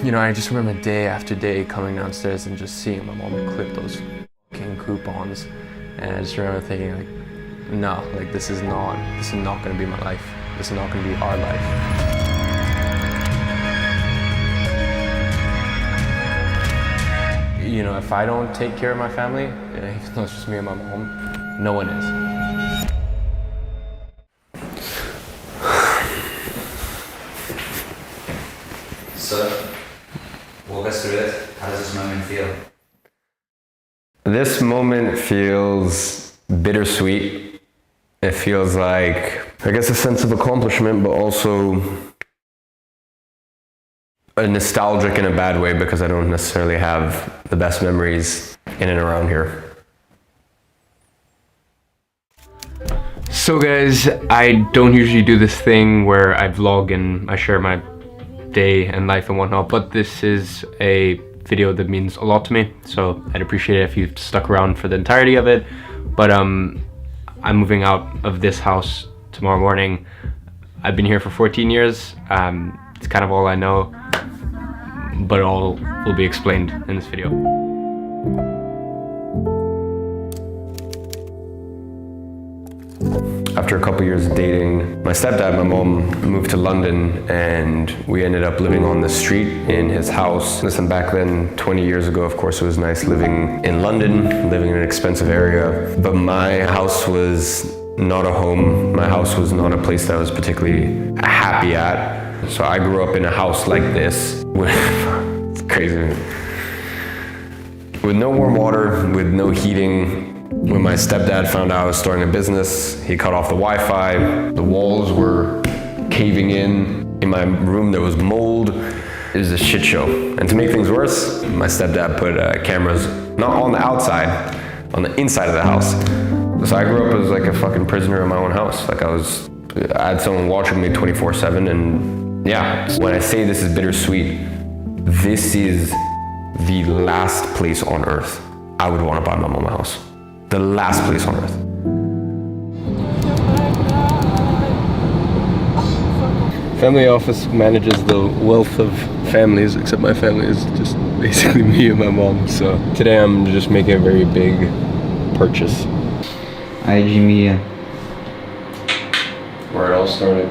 You know, I just remember day after day coming downstairs and just seeing my mom clip those fucking coupons. And I just remember thinking like, no, like this is not gonna be my life. This is not gonna be our life. You know, if I don't take care of my family, even though it's just me and my mom, no one is. So, walk us through it. How does this moment feel? This moment feels bittersweet. It feels like, I guess, a sense of accomplishment, but also a nostalgic in a bad way because I don't necessarily have the best memories in and around here. So guys, I don't usually do this thing where I vlog and I share my day and life and whatnot, but this is a video that means a lot to me, so I'd appreciate it if you stuck around for the entirety of it. But I'm moving out of this house tomorrow morning. I've been here for 14 years. It's kind of all I know, but all will be explained in this video. After a couple years of dating, my stepdad and my mom moved to London, and we ended up living on the street in his house. Listen, back then, 20 years ago, of course, it was nice living in London, living in an expensive area. But my house was not a home. My house was not a place that I was particularly happy at. So I grew up in a house like this with, it's crazy, with no warm water, with no heating. When my stepdad found out I was starting a business, he cut off the Wi-Fi. The walls were caving in. In my room there was mold. It was a shit show. And to make things worse, my stepdad put cameras not on the outside, on the inside of the house. So I grew up as like a fucking prisoner in my own house. Like I had someone watching me 24/7, and yeah. When I say this is bittersweet, this is the last place on earth I would want to buy my mom a house. The last place on earth. Family office manages the wealth of families, except my family is just basically me and my mom. So today I'm just making a very big purchase. IG Media. Where it all started.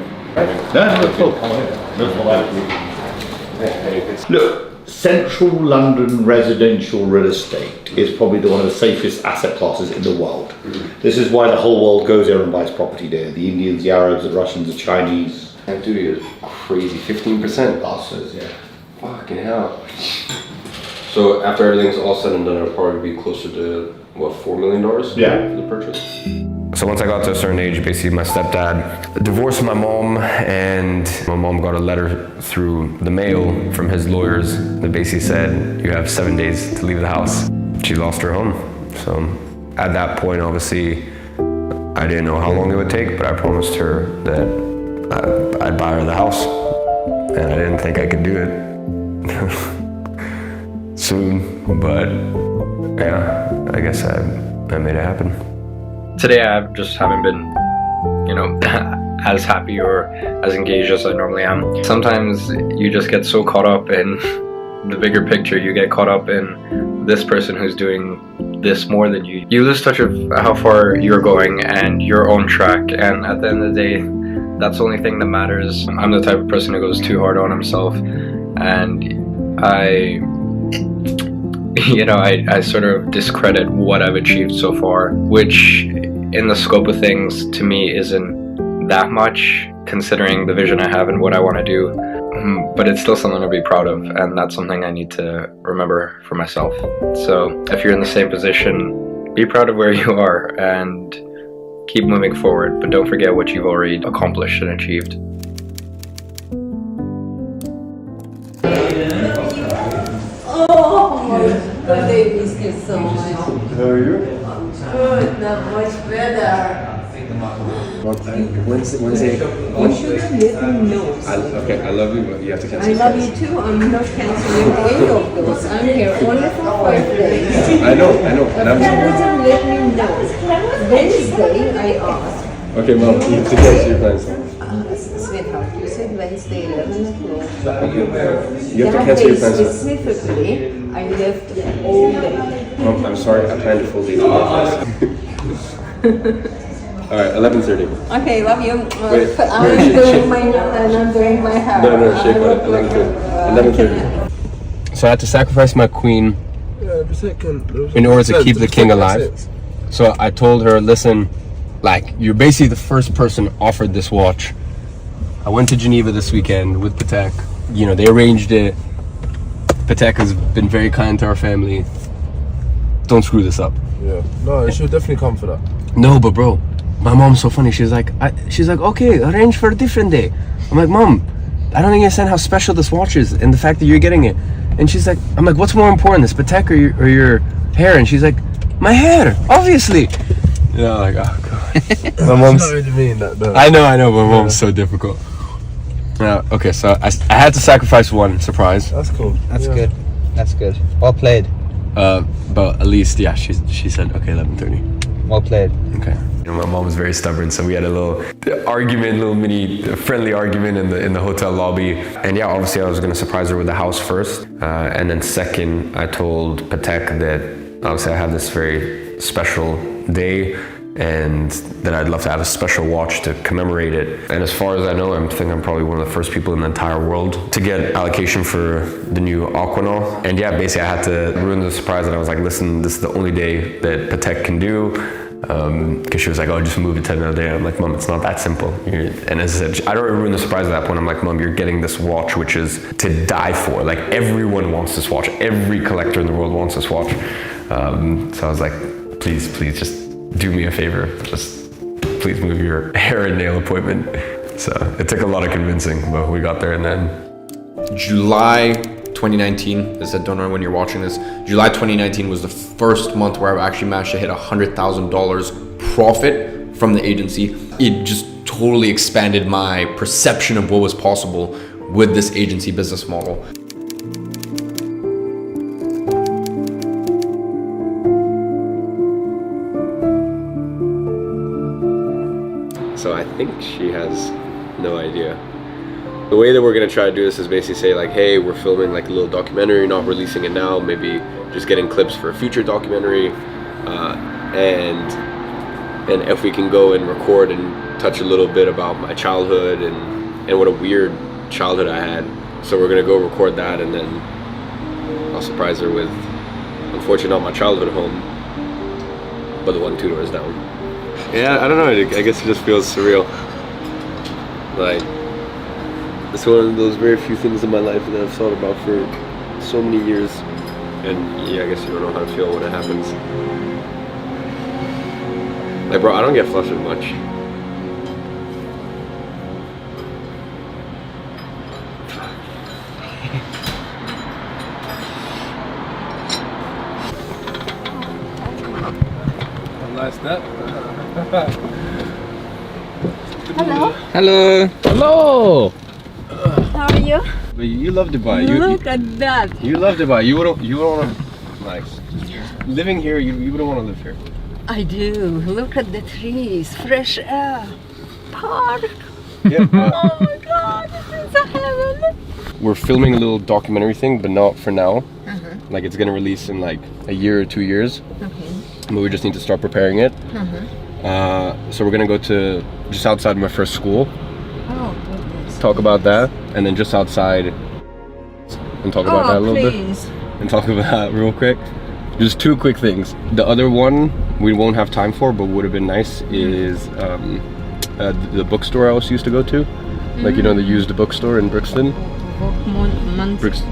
Look, central London residential real estate is probably one of the safest asset classes in the world. This is why the whole world goes there and buys property there. The Indians, the Arabs, the Russians, the Chinese. That duty is crazy, 15%. Bastards, yeah. Fucking hell. So after everything's all said and done, it'll probably be closer to, what, $4 million Yeah. for the purchase? So once I got to a certain age, basically my stepdad divorced my mom, and my mom got a letter through the mail from his lawyers that basically said, you have 7 days to leave the house. She lost her home. So at that point, obviously, I didn't know how long it would take, but I promised her that I'd buy her the house. And I didn't think I could do it soon, but yeah, I guess I made it happen. Today I just haven't been, you know, as happy or as engaged as I normally am. Sometimes you just get so caught up in the bigger picture. You get caught up in this person who's doing this more than you. You lose touch of how far you're going and your own track, and at the end of the day, that's the only thing that matters. I'm the type of person who goes too hard on himself, and I sort of discredit what I've achieved so far, which in the scope of things to me isn't that much considering the vision I have and what I want to do, but it's still something to be proud of, and that's something I need to remember for myself. So if you're in the same position, be proud of where you are and keep moving forward, but don't forget what you've already accomplished and achieved. Oh, they miss you so much. How are you? Good, not much better. Wednesday. You shouldn't let me know. Okay, I love you, but you have to cancel. I love you too. I'm not canceling any of those. I'm here only for 5 days. I know. But that doesn't let me know. Wednesday, I asked. Okay, Mom, you have to cancel your plans. Sweetheart, you said Wednesday. Wednesday, 11 o'clock. You have to cancel your plans. Specifically, I left all day. Mom, I'm sorry, I planned a full day tomorrow. Alright, 11:30. Okay, love you. Wait, But I'm doing my nail and I'm doing my hair. No, shake on it. 11:30. So I had to sacrifice my queen in order to keep the king alive. So I told her, listen, like, you're basically the first person offered this watch. I went to Geneva this weekend with Patek. You know, they arranged it. Patek has been very kind to our family. Don't screw this up. Yeah. No, she'll definitely come for that. No, but bro, my mom's so funny. She's like, okay, arrange for a different day. I'm like, Mom, I don't understand how special this watch is and the fact that you're getting it. And she's like, I'm like, what's more important, this Patek or your hair? And she's like, my hair, obviously. You know, like, oh god. My mom's. I don't really mean that, though. I know, but my mom's so difficult. Okay, so I had to sacrifice one surprise. That's cool. That's good. That's good. Well played. But at least, yeah, she said, okay, 11:30. Well played. Okay. You know, my mom was very stubborn, so we had a little argument, little mini friendly argument in the hotel lobby. And yeah, obviously I was gonna surprise her with the house first, and then second, I told Patek that obviously I have this very special day, and that I'd love to have a special watch to commemorate it. And as far as I know, I think I'm probably one of the first people in the entire world to get allocation for the new Aquanaut. And yeah, basically I had to ruin the surprise, and I was like, listen, this is the only day that Patek can do. Because she was like, oh, just move it to another day. I'm like, Mom, it's not that simple. And as I said, I don't ruin the surprise at that point. I'm like, Mom, you're getting this watch, which is to die for. Like, everyone wants this watch. Every collector in the world wants this watch. So I was like, please, just do me a favor. Just please move your hair and nail appointment. So it took a lot of convincing, but we got there in the end. July 2019, as I don't know when you're watching this, July 2019 was the first month where I actually managed to hit $100,000 profit from the agency. It just totally expanded my perception of what was possible with this agency business model. So I think she has no idea. The way that we're gonna try to do this is basically say like, hey, we're filming like a little documentary, not releasing it now, maybe just getting clips for a future documentary, and if we can go and record and touch a little bit about my childhood and what a weird childhood I had. So we're gonna go record that, and then I'll surprise her with, unfortunately not my childhood home, but the one 2 doors down. Yeah, I don't know, I guess it just feels surreal. Like, it's one of those very few things in my life that I've thought about for so many years. And yeah, I guess you don't know how to feel when it happens. Like, bro, I don't get flustered much. Nice step. Hello. Hello. Hello. How are you? But you love Dubai. Look at that. You love Dubai. You wouldn't want to, like, living here, you wouldn't want to live here. I do. Look at the trees, fresh air, park. Yeah. Oh my God, this is a heaven. We're filming a little documentary thing, but not for now. Like, it's gonna release in like a year or 2 years. Okay. But we just need to start preparing it. So we're gonna go to just outside my first school, Oh goodness. talk about that, and then just outside and talk about that a little bit. And talk about that real quick. Just 2 quick things. The other one we won't have time for, but would have been nice, is the bookstore I also used to go to. Like, you know, the used bookstore in Brixton.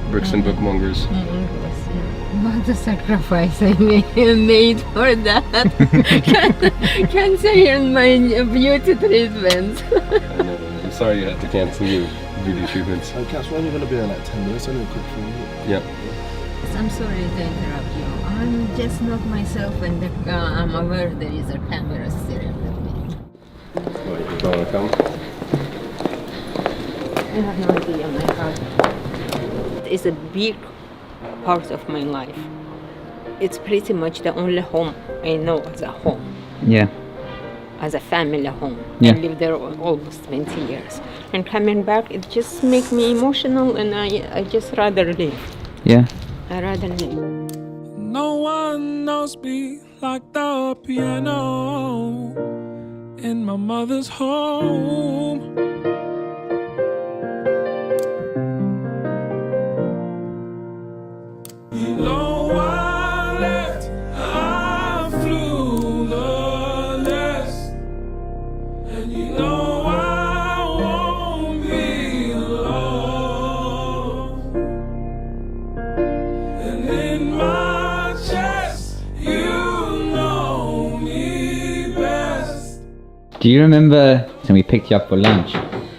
Brixton Bookmongers. What a sacrifice I made for that. Cancer in my beauty treatments. I'm sorry you had to cancel your beauty treatments. Cass, when are you going to be there? Like 10 minutes? Only a quick thing. Yeah. I'm sorry to interrupt you. I'm just not myself, and I'm aware there is a camera staring at me. Well, you don't want to come? I have no idea, my heart. It's a big part of my life. It's pretty much the only home I know as a home. Yeah. as a family home. Yeah. I lived there almost 20 years. And coming back, it just makes me emotional, and I just rather live. Yeah. I rather live. No one knows me like the piano in my mother's home. You know I left, I flew the nest, and you know I won't be alone. And in my chest, you know me best. Do you remember when we picked you up for lunch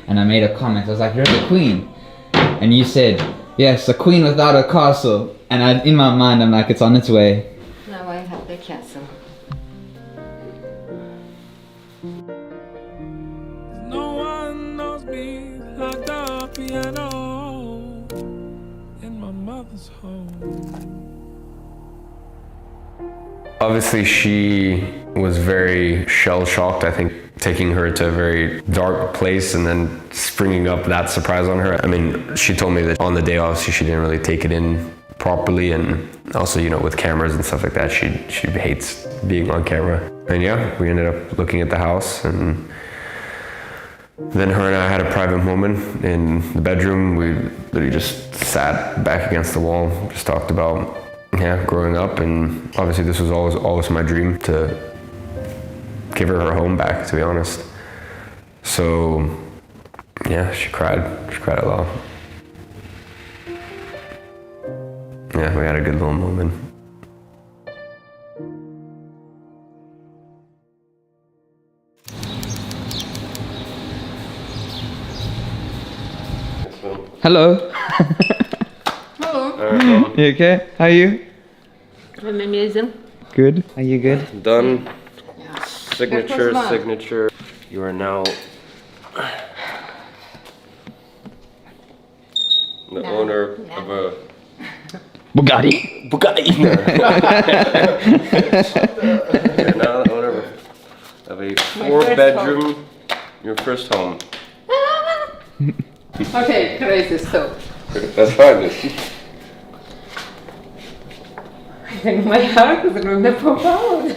and I made a comment? I was like, "You're the queen," and you said, "Yes, a queen without a castle." And in my mind, I'm like, it's on its way. Now I have the castle. No one knows me like the piano in my mother's home. Obviously, she was very shell-shocked, I think, taking her to a very dark place and then springing up that surprise on her. I mean, she told me that on the day, obviously, she didn't really take it in properly, and also, you know, with cameras and stuff like that, she hates being on camera. And yeah, we ended up looking at the house, and then her and I had a private moment in the bedroom. We literally just sat back against the wall, just talked about, yeah, growing up, and obviously this was always my dream to give her home back, to be honest. So yeah, she cried a lot. Yeah, we had a good little moment. Hello. Hello. You okay? How are you? I'm amazing. Good. Are you good? Done. Yeah. Signature, That was love. signature. You are now the No, owner no. of a Bugatti. Bugatti. You're now the owner of a first four-bedroom, your first home. Okay, crazy stuff. That's fine. I think my heart is going to pop out.